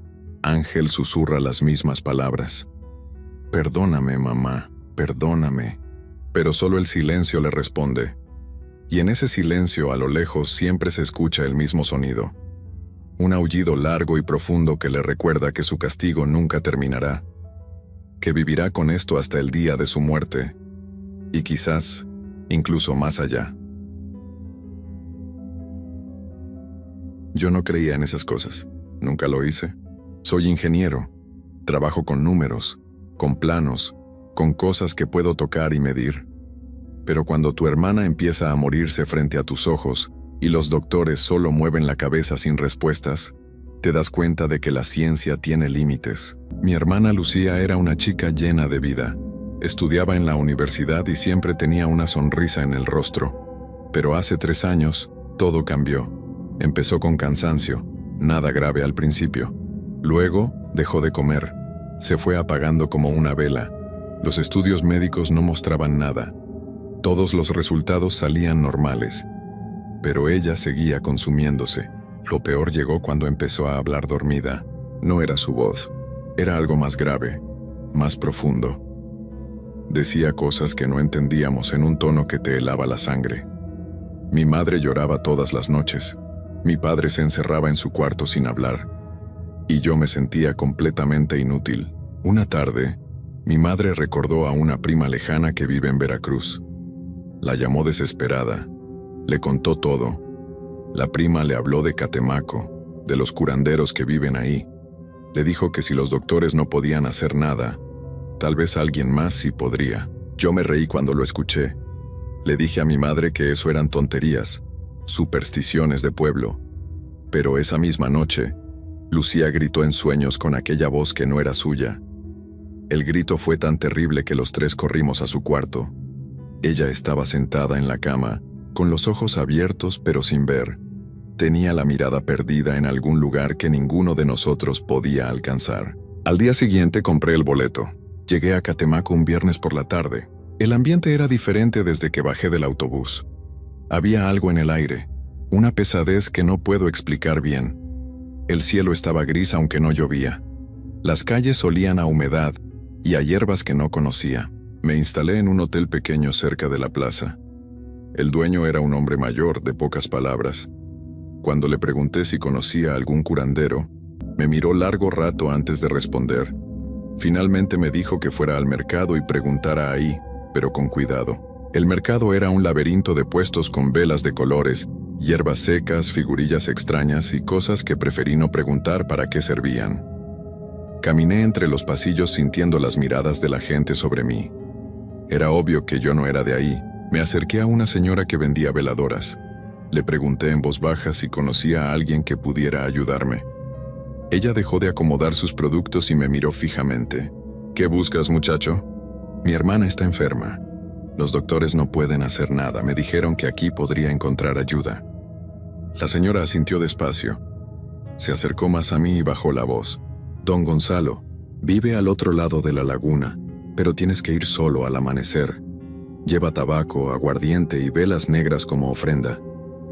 Ángel susurra las mismas palabras. Perdóname, mamá, perdóname. Pero solo el silencio le responde. Y en ese silencio, a lo lejos, siempre se escucha el mismo sonido. Un aullido largo y profundo que le recuerda que su castigo nunca terminará, que vivirá con esto hasta el día de su muerte, y quizás, incluso más allá. Yo no creía en esas cosas, nunca lo hice. Soy ingeniero, trabajo con números, con planos, con cosas que puedo tocar y medir. Pero cuando tu hermana empieza a morirse frente a tus ojos y los doctores solo mueven la cabeza sin respuestas, te das cuenta de que la ciencia tiene límites. Mi hermana Lucía era una chica llena de vida. Estudiaba en la universidad y siempre tenía una sonrisa en el rostro. Pero hace 3 años, todo cambió. Empezó con cansancio, nada grave al principio. Luego, dejó de comer. Se fue apagando como una vela. Los estudios médicos no mostraban nada. Todos los resultados salían normales. Pero ella seguía consumiéndose. Lo peor llegó cuando empezó a hablar dormida. No era su voz. Era algo más grave. más profundo. Decía cosas que no entendíamos en un tono que te helaba la sangre. Mi madre lloraba todas las noches. Mi padre se encerraba en su cuarto sin hablar. Y yo me sentía completamente inútil. Una tarde, mi madre recordó a una prima lejana que vive en Veracruz. La llamó desesperada. Le contó todo. La prima le habló de Catemaco, de los curanderos que viven ahí. Le dijo que si los doctores no podían hacer nada, tal vez alguien más sí podría. Yo me reí cuando lo escuché. Le dije a mi madre que eso eran tonterías, supersticiones de pueblo. Pero esa misma noche, Lucía gritó en sueños con aquella voz que no era suya. El grito fue tan terrible que los tres corrimos a su cuarto. Ella estaba sentada en la cama, con los ojos abiertos pero sin ver. Tenía la mirada perdida en algún lugar que ninguno de nosotros podía alcanzar. Al día siguiente compré el boleto. Llegué a Catemaco un viernes por la tarde. El ambiente era diferente desde que bajé del autobús. Había algo en el aire, una pesadez que no puedo explicar bien. El cielo estaba gris aunque no llovía. Las calles olían a humedad y a hierbas que no conocía. Me instalé en un hotel pequeño cerca de la plaza. El dueño era un hombre mayor, de pocas palabras. Cuando le pregunté si conocía a algún curandero, me miró largo rato antes de responder. Finalmente me dijo que fuera al mercado y preguntara ahí, pero con cuidado. El mercado era un laberinto de puestos con velas de colores, hierbas secas, figurillas extrañas y cosas que preferí no preguntar para qué servían. Caminé entre los pasillos sintiendo las miradas de la gente sobre mí. Era obvio que yo no era de ahí. Me acerqué a una señora que vendía veladoras. Le pregunté en voz baja si conocía a alguien que pudiera ayudarme. Ella dejó de acomodar sus productos y me miró fijamente. ¿Qué buscas, muchacho? Mi hermana está enferma. Los doctores no pueden hacer nada. Me dijeron que aquí podría encontrar ayuda. La señora asintió despacio. Se acercó más a mí y bajó la voz. Don Gonzalo, vive al otro lado de la laguna, pero tienes que ir solo al amanecer. Lleva tabaco, aguardiente y velas negras como ofrenda.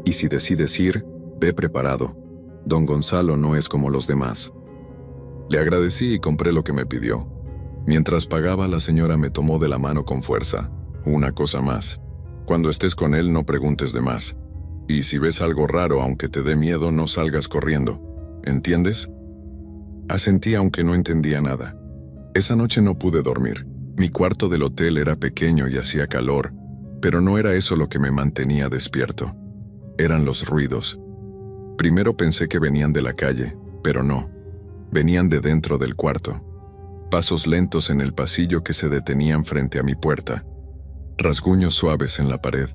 Y si decides ir, ve preparado. Don Gonzalo no es como los demás. Le agradecí y compré lo que me pidió. Mientras pagaba, la señora me tomó de la mano con fuerza. Una cosa más. Cuando estés con él, no preguntes de más. Y si ves algo raro, aunque te dé miedo, no salgas corriendo. ¿Entiendes? Asentí aunque no entendía nada. Esa noche no pude dormir. Mi cuarto del hotel era pequeño y hacía calor, pero no era eso lo que me mantenía despierto. Eran los ruidos. Primero pensé que venían de la calle, pero no. Venían de dentro del cuarto. Pasos lentos en el pasillo que se detenían frente a mi puerta. Rasguños suaves en la pared.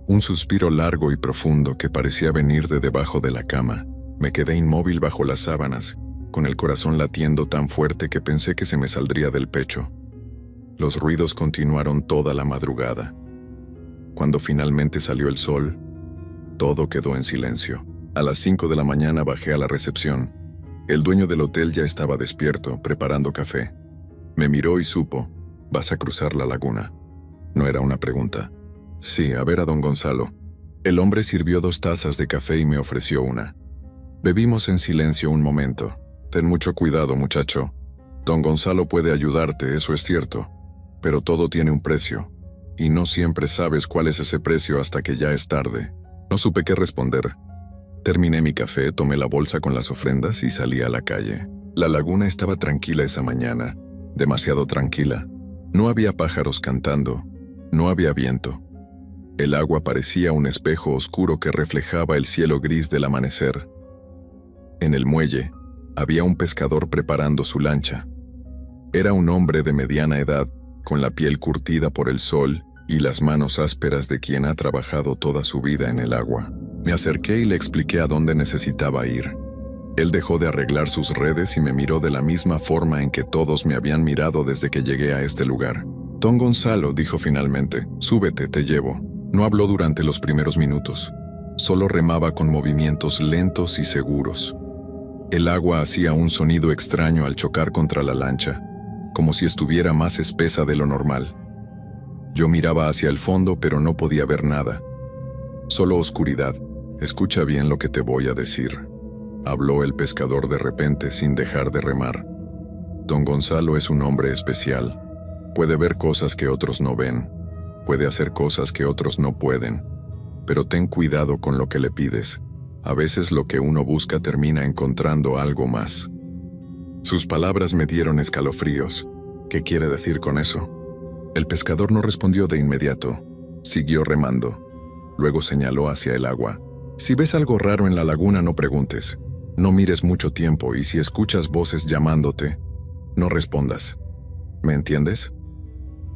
Un suspiro largo y profundo que parecía venir de debajo de la cama. Me quedé inmóvil bajo las sábanas, con el corazón latiendo tan fuerte que pensé que se me saldría del pecho. Los ruidos continuaron toda la madrugada. Cuando finalmente salió el sol, todo quedó en silencio. A las 5 de la mañana bajé a la recepción. El dueño del hotel ya estaba despierto, preparando café. Me miró y supo, «¿Vas a cruzar la laguna?». No era una pregunta. «Sí, a ver a don Gonzalo». El hombre sirvió 2 tazas de café y me ofreció una. Bebimos en silencio un momento. «Ten mucho cuidado, muchacho. Don Gonzalo puede ayudarte, eso es cierto. Pero todo tiene un precio. Y no siempre sabes cuál es ese precio hasta que ya es tarde». No supe qué responder. Terminé mi café, tomé la bolsa con las ofrendas y salí a la calle. La laguna estaba tranquila esa mañana, demasiado tranquila. No había pájaros cantando, no había viento. El agua parecía un espejo oscuro que reflejaba el cielo gris del amanecer. En el muelle, había un pescador preparando su lancha. Era un hombre de mediana edad, con la piel curtida por el sol y las manos ásperas de quien ha trabajado toda su vida en el agua. Me acerqué y le expliqué a dónde necesitaba ir. Él dejó de arreglar sus redes y me miró de la misma forma en que todos me habían mirado desde que llegué a este lugar. «Don Gonzalo», dijo finalmente, «súbete, te llevo». No habló durante los primeros minutos. Solo remaba con movimientos lentos y seguros. El agua hacía un sonido extraño al chocar contra la lancha, como si estuviera más espesa de lo normal. Yo miraba hacia el fondo, pero no podía ver nada. Solo oscuridad. «Escucha bien lo que te voy a decir», habló el pescador de repente sin dejar de remar. Don Gonzalo es un hombre especial. Puede ver cosas que otros no ven. Puede hacer cosas que otros no pueden. Pero ten cuidado con lo que le pides. A veces lo que uno busca termina encontrando algo más. Sus palabras me dieron escalofríos. ¿Qué quiere decir con eso? El pescador no respondió de inmediato. Siguió remando. Luego señaló hacia el agua. Si ves algo raro en la laguna, no preguntes. No mires mucho tiempo y si escuchas voces llamándote, no respondas. ¿Me entiendes?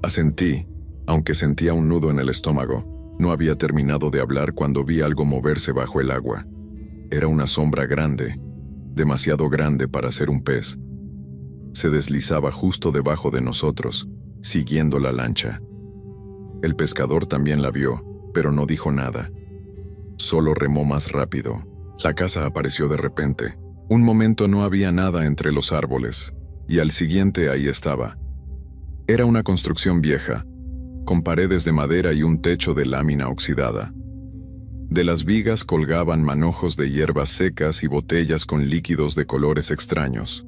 Asentí, aunque sentía un nudo en el estómago. No había terminado de hablar cuando vi algo moverse bajo el agua. Era una sombra grande, demasiado grande para ser un pez. Se deslizaba justo debajo de nosotros, siguiendo la lancha. El pescador también la vio, pero no dijo nada. Solo remó más rápido. La casa apareció de repente. Un momento no había nada entre los árboles, y al siguiente ahí estaba. Era una construcción vieja, con paredes de madera y un techo de lámina oxidada. De las vigas colgaban manojos de hierbas secas y botellas con líquidos de colores extraños.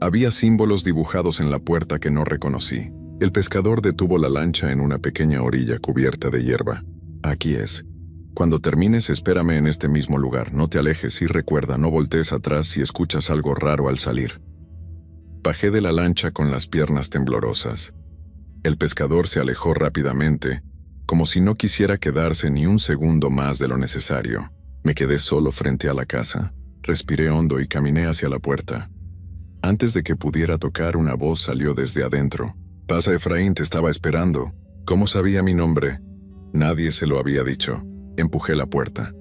Había símbolos dibujados en la puerta que no reconocí. El pescador detuvo la lancha en una pequeña orilla cubierta de hierba. Aquí es. Cuando termines, espérame en este mismo lugar. No te alejes y recuerda, no voltees atrás si escuchas algo raro al salir. Bajé de la lancha con las piernas temblorosas. El pescador se alejó rápidamente, como si no quisiera quedarse ni un segundo más de lo necesario. Me quedé solo frente a la casa, respiré hondo y caminé hacia la puerta. Antes de que pudiera tocar, una voz salió desde adentro. «Pasa, Efraín, te estaba esperando». ¿Cómo sabía mi nombre? Nadie se lo había dicho. Empujé la puerta.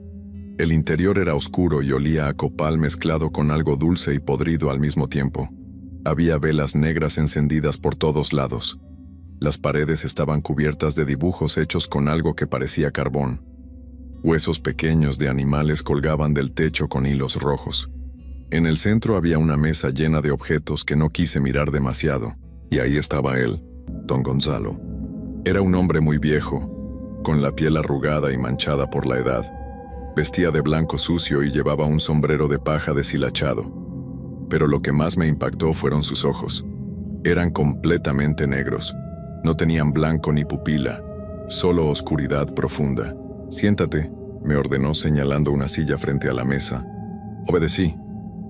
El interior era oscuro y olía a copal mezclado con algo dulce y podrido al mismo tiempo. Había velas negras encendidas por todos lados. Las paredes estaban cubiertas de dibujos hechos con algo que parecía carbón. Huesos pequeños de animales colgaban del techo con hilos rojos. En el centro había una mesa llena de objetos que no quise mirar demasiado. Y ahí estaba él, Don Gonzalo. Era un hombre muy viejo, con la piel arrugada y manchada por la edad. Vestía de blanco sucio y llevaba un sombrero de paja deshilachado. Pero lo que más me impactó fueron sus ojos. Eran completamente negros. No tenían blanco ni pupila, solo oscuridad profunda. «Siéntate», me ordenó señalando una silla frente a la mesa. Obedecí.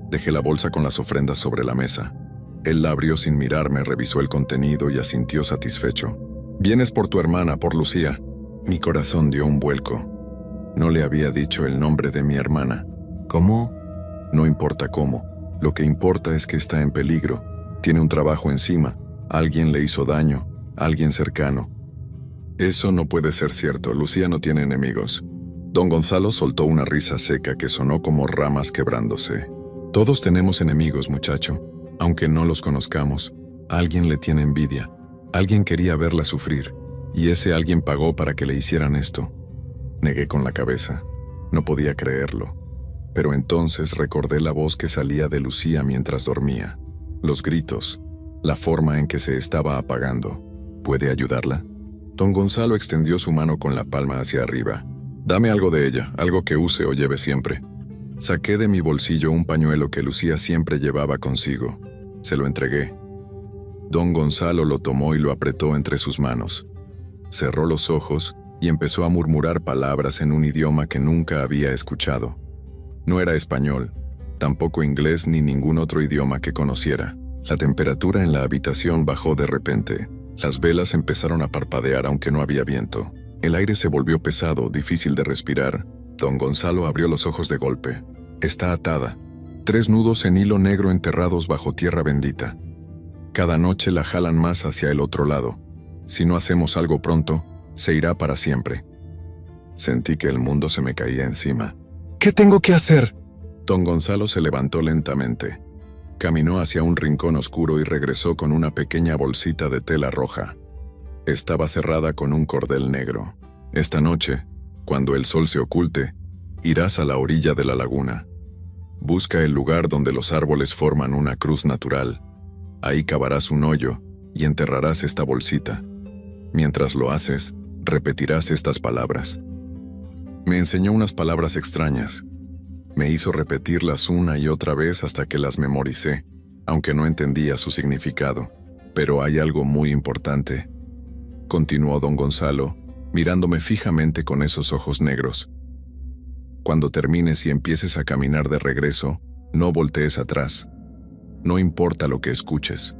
Dejé la bolsa con las ofrendas sobre la mesa. Él la abrió sin mirarme, revisó el contenido y asintió satisfecho. «Vienes por tu hermana, por Lucía». Mi corazón dio un vuelco. No le había dicho el nombre de mi hermana. ¿Cómo? No importa cómo. Lo que importa es que está en peligro. Tiene un trabajo encima. Alguien le hizo daño. Alguien cercano. Eso no puede ser cierto. Lucía no tiene enemigos. Don Gonzalo soltó una risa seca que sonó como ramas quebrándose. Todos tenemos enemigos, muchacho. Aunque no los conozcamos, alguien le tiene envidia. Alguien quería verla sufrir. Y ese alguien pagó para que le hicieran esto. Negué con la cabeza. No podía creerlo. Pero entonces recordé la voz que salía de Lucía mientras dormía. Los gritos. La forma en que se estaba apagando. ¿Puede ayudarla? Don Gonzalo extendió su mano con la palma hacia arriba. «Dame algo de ella, algo que use o lleve siempre». Saqué de mi bolsillo un pañuelo que Lucía siempre llevaba consigo. Se lo entregué. Don Gonzalo lo tomó y lo apretó entre sus manos. Cerró los ojos y empezó a murmurar palabras en un idioma que nunca había escuchado. No era español, tampoco inglés ni ningún otro idioma que conociera. La temperatura en la habitación bajó de repente. Las velas empezaron a parpadear aunque no había viento. El aire se volvió pesado, difícil de respirar. Don Gonzalo abrió los ojos de golpe. Está atada. 3 nudos en hilo negro enterrados bajo tierra bendita. Cada noche la jalan más hacia el otro lado. Si no hacemos algo pronto, se irá para siempre. Sentí que el mundo se me caía encima. «¿Qué tengo que hacer?». Don Gonzalo se levantó lentamente. Caminó hacia un rincón oscuro y regresó con una pequeña bolsita de tela roja. Estaba cerrada con un cordel negro. «Esta noche, cuando el sol se oculte, irás a la orilla de la laguna. Busca el lugar donde los árboles forman una cruz natural. Ahí cavarás un hoyo y enterrarás esta bolsita. Mientras lo haces, repetirás estas palabras». Me enseñó unas palabras extrañas. Me hizo repetirlas una y otra vez hasta que las memoricé. aunque no entendía su significado. Pero hay algo muy importante, continuó don Gonzalo, mirándome fijamente con esos ojos negros. Cuando termines y empieces a caminar de regreso, no voltees atrás. No importa lo que escuches.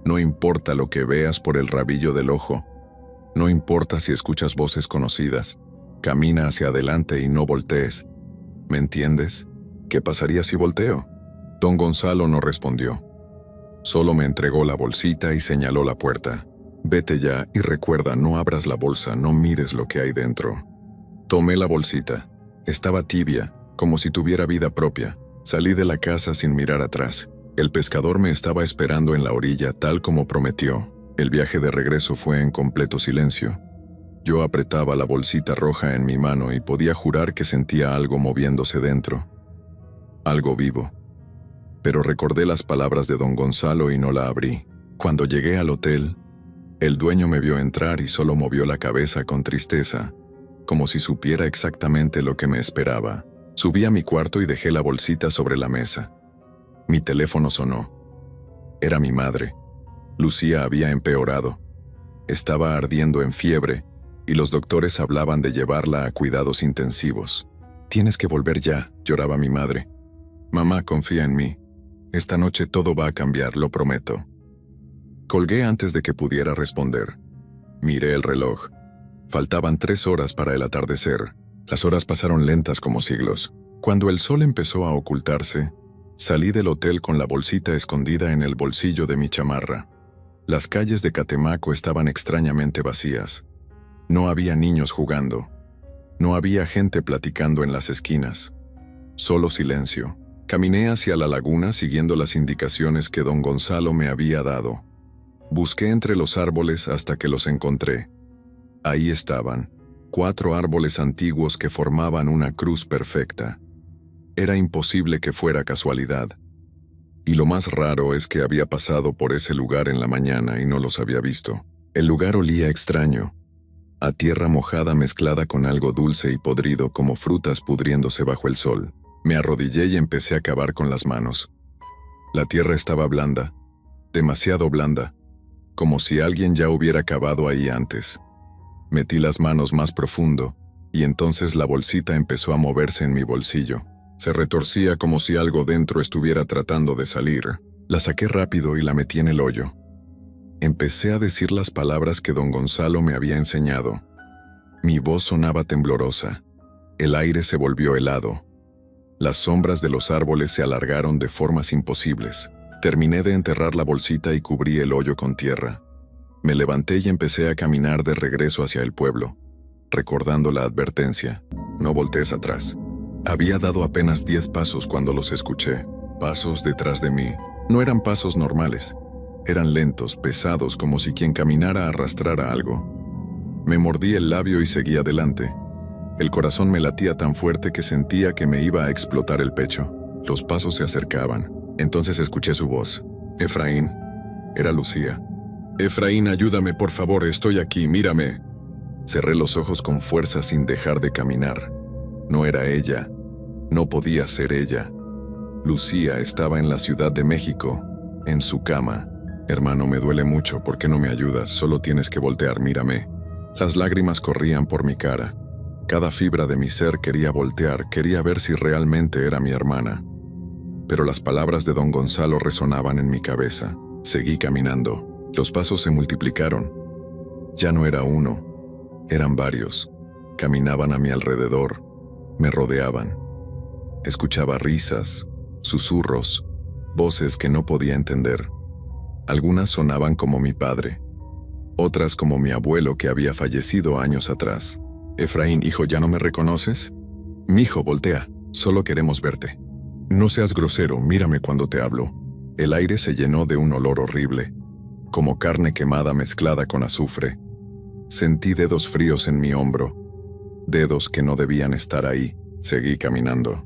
No importa lo que veas por el rabillo del ojo. No importa si escuchas voces conocidas. Camina hacia adelante y no voltees. ¿Me entiendes? ¿Qué pasaría si volteo? Don Gonzalo no respondió. Solo me entregó la bolsita y señaló la puerta. Vete ya y recuerda, no abras la bolsa, no mires lo que hay dentro. Tomé la bolsita. Estaba tibia, como si tuviera vida propia. Salí de la casa sin mirar atrás. El pescador me estaba esperando en la orilla tal como prometió. El viaje de regreso fue en completo silencio. Yo apretaba la bolsita roja en mi mano y podía jurar que sentía algo moviéndose dentro. Algo vivo. Pero recordé las palabras de don Gonzalo y no la abrí. Cuando llegué al hotel, el dueño me vio entrar y solo movió la cabeza con tristeza, como si supiera exactamente lo que me esperaba. Subí a mi cuarto y dejé la bolsita sobre la mesa. Mi teléfono sonó. Era mi madre. Lucía había empeorado. Estaba ardiendo en fiebre y los doctores hablaban de llevarla a cuidados intensivos. Tienes que volver ya, lloraba mi madre. Mamá, confía en mí. Esta noche todo va a cambiar, lo prometo. Colgué antes de que pudiera responder. Miré el reloj. Faltaban 3 horas para el atardecer. Las horas pasaron lentas como siglos. Cuando el sol empezó a ocultarse, salí del hotel con la bolsita escondida en el bolsillo de mi chamarra. Las calles de Catemaco estaban extrañamente vacías. No había niños jugando. No había gente platicando en las esquinas. Solo silencio. Caminé hacia la laguna siguiendo las indicaciones que don Gonzalo me había dado. Busqué entre los árboles hasta que los encontré. Ahí estaban, 4 árboles antiguos que formaban una cruz perfecta. Era imposible que fuera casualidad. Y lo más raro es que había pasado por ese lugar en la mañana y no los había visto. El lugar olía extraño, a tierra mojada mezclada con algo dulce y podrido como frutas pudriéndose bajo el sol. Me arrodillé y empecé a cavar con las manos. La tierra estaba blanda, demasiado blanda, como si alguien ya hubiera cavado ahí antes. Metí las manos más profundo, y entonces la bolsita empezó a moverse en mi bolsillo. Se retorcía como si algo dentro estuviera tratando de salir. La saqué rápido y la metí en el hoyo. Empecé a decir las palabras que don Gonzalo me había enseñado. Mi voz sonaba temblorosa. El aire se volvió helado. Las sombras de los árboles se alargaron de formas imposibles. Terminé de enterrar la bolsita y cubrí el hoyo con tierra. Me levanté y empecé a caminar de regreso hacia el pueblo, recordando la advertencia. No voltees atrás. Había dado apenas 10 pasos cuando los escuché. Pasos detrás de mí. No eran pasos normales. Eran lentos, pesados, como si quien caminara arrastrara algo. Me mordí el labio y seguí adelante. El corazón me latía tan fuerte que sentía que me iba a explotar el pecho. Los pasos se acercaban. Entonces escuché su voz. Efraín. Era Lucía. Efraín, ayúdame, por favor, estoy aquí, mírame. Cerré los ojos con fuerza sin dejar de caminar. No era ella. No podía ser ella. Lucía estaba en la Ciudad de México, en su cama. Hermano, me duele mucho, ¿por qué no me ayudas? Solo tienes que voltear, mírame. Las lágrimas corrían por mi cara. Cada fibra de mi ser quería voltear, quería ver si realmente era mi hermana. Pero las palabras de don Gonzalo resonaban en mi cabeza. Seguí caminando. Los pasos se multiplicaron. Ya no era uno, eran varios. Caminaban a mi alrededor, me rodeaban. Escuchaba risas, susurros, voces que no podía entender. Algunas sonaban como mi padre, otras como mi abuelo que había fallecido años atrás. Efraín, hijo, ¿ya no me reconoces? Mijo, voltea, solo queremos verte. No seas grosero, mírame cuando te hablo. El aire se llenó de un olor horrible, como carne quemada mezclada con azufre. Sentí dedos fríos en mi hombro, dedos que no debían estar ahí. Seguí caminando.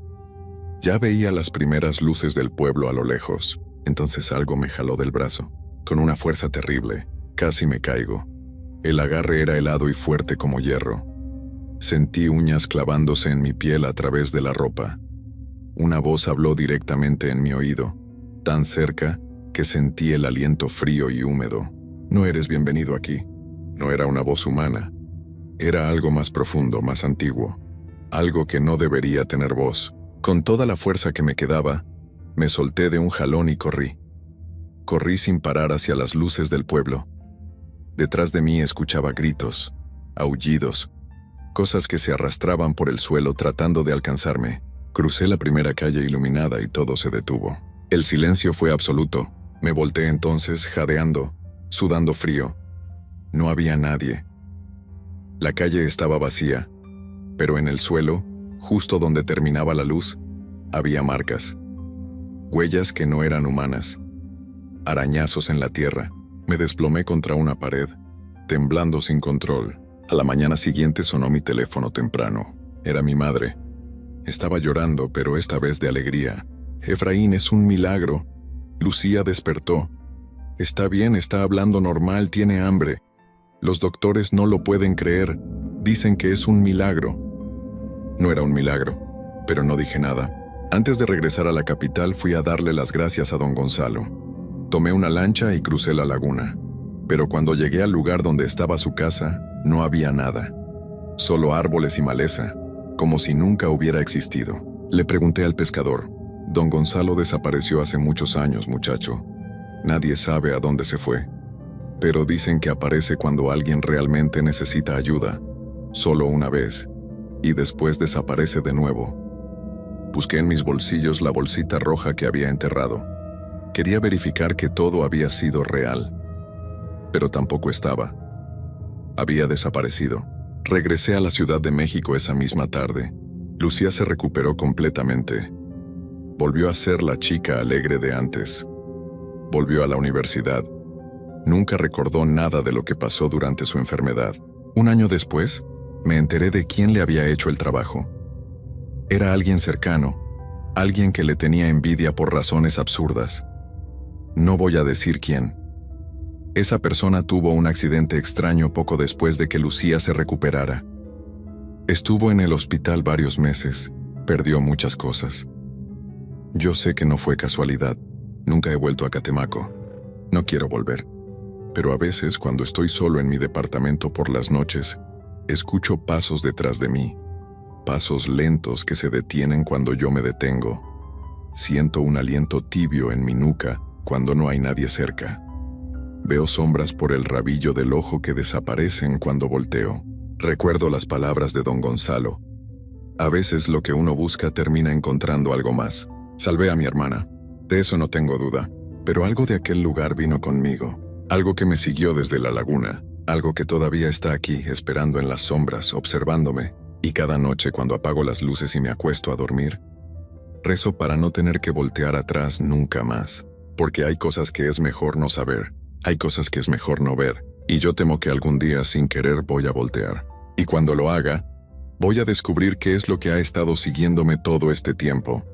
Ya veía las primeras luces del pueblo a lo lejos. Entonces algo me jaló del brazo, con una fuerza terrible. Casi me caigo. El agarre era helado y fuerte como hierro. Sentí uñas clavándose en mi piel a través de la ropa. Una voz habló directamente en mi oído. tan cerca que sentí el aliento frío y húmedo. No eres bienvenido aquí. No era una voz humana. Era algo más profundo, más antiguo. Algo que no debería tener voz. Con toda la fuerza que me quedaba, me solté de un jalón y corrí. Corrí sin parar hacia las luces del pueblo. Detrás de mí escuchaba gritos, aullidos, cosas que se arrastraban por el suelo tratando de alcanzarme. Crucé la primera calle iluminada y todo se detuvo. El silencio fue absoluto. Me volteé entonces, jadeando, sudando frío. No había nadie. La calle estaba vacía, pero en el suelo, justo donde terminaba la luz, había marcas. Huellas que no eran humanas. Arañazos en la tierra. Me desplomé contra una pared, temblando sin control. A la mañana siguiente sonó mi teléfono temprano. Era mi madre. Estaba llorando, pero esta vez de alegría. Efraín, es un milagro. Lucía despertó. Está bien, está hablando normal, tiene hambre. Los doctores no lo pueden creer. Dicen que es un milagro. No era un milagro, pero no dije nada. Antes de regresar a la capital fui a darle las gracias a don Gonzalo. Tomé una lancha y crucé la laguna. Pero cuando llegué al lugar donde estaba su casa, no había nada. Solo árboles y maleza, como si nunca hubiera existido. Le pregunté al pescador. Don Gonzalo desapareció hace muchos años, muchacho. Nadie sabe a dónde se fue. Pero dicen que aparece cuando alguien realmente necesita ayuda, solo una vez, y después desaparece de nuevo. Busqué en mis bolsillos la bolsita roja que había enterrado. Quería verificar que todo había sido real, pero tampoco estaba. Había desaparecido. Regresé a la Ciudad de México esa misma tarde. Lucía se recuperó completamente. Volvió a ser la chica alegre de antes. Volvió a la universidad. Nunca recordó nada de lo que pasó durante su enfermedad. Un año después, me enteré de quién le había hecho el trabajo. Era alguien cercano, alguien que le tenía envidia por razones absurdas. No voy a decir quién. Esa persona tuvo un accidente extraño poco después de que Lucía se recuperara. Estuvo en el hospital varios meses, perdió muchas cosas. Yo sé que no fue casualidad. Nunca he vuelto a Catemaco. No quiero volver. Pero a veces, cuando estoy solo en mi departamento por las noches, escucho pasos detrás de mí. Pasos lentos que se detienen cuando yo me detengo. Siento un aliento tibio en mi nuca cuando no hay nadie cerca. Veo sombras por el rabillo del ojo que desaparecen cuando volteo. Recuerdo las palabras de don Gonzalo. A veces lo que uno busca termina encontrando algo más. Salvé a mi hermana. De eso no tengo duda. Pero algo de aquel lugar vino conmigo. Algo que me siguió desde la laguna. Algo que todavía está aquí, esperando en las sombras, observándome. Y cada noche, cuando apago las luces y me acuesto a dormir, rezo para no tener que voltear atrás nunca más. Porque hay cosas que es mejor no saber. Hay cosas que es mejor no ver. Y yo temo que algún día, sin querer, voy a voltear. Y cuando lo haga, voy a descubrir qué es lo que ha estado siguiéndome todo este tiempo.